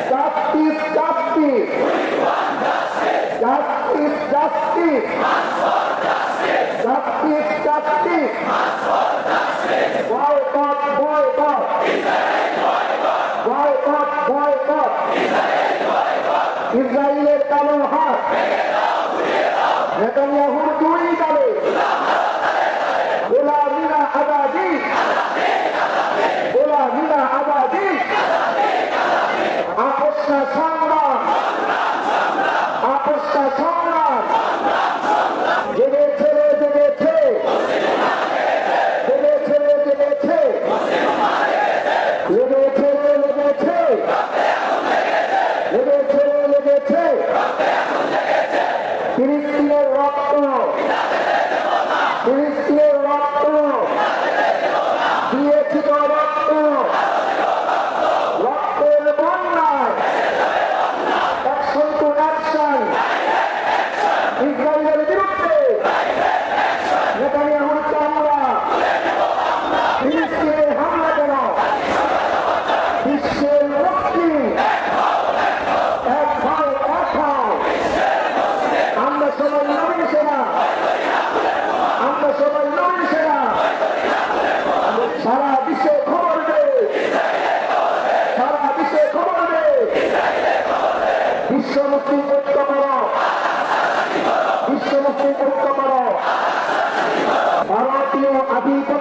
Justice, justice. Justice, justice. Justice, justice. Boycott, boycott. Boycott, boycott. ইসরায়েলের কালো হাত নেতানিয়াহুর দুই দলে গোলামিনা আজাদি, গোলামিনা আজাদি। আপোষটা সংগ্রাম, আপোষটা সংগ্রাম। জেগেছে জেগেছে জেগেছে জেগেছে লেগেছে লেগেছে লেগেছে লেগেছে। ফিলিস্তিনের রক্ত, ফিলিস্তিনের রক্ত দিয়েছি তো রক্ত, রক্তের বন্যায় অ্যাকশন টু অ্যাকশন। ইসরায়েলের বিরুদ্ধে নেতানিয়াহুর চামড়া, ফিলিস্তিনের হামলা কেন? বিশ্বের মুক্তি এক ভাই এক ভাই। আমরা সবাই নবীন সেনা, আমরা সবাই নবীন সেনা। সারা বিশ্বে খবর দে, সারা বিশ্বে খবর দে। বিশ্ব মুসলিম ঐক্য করো, বিশ্ব মুসলিম ঐক্য করো। ভারতীয় আধিপত্য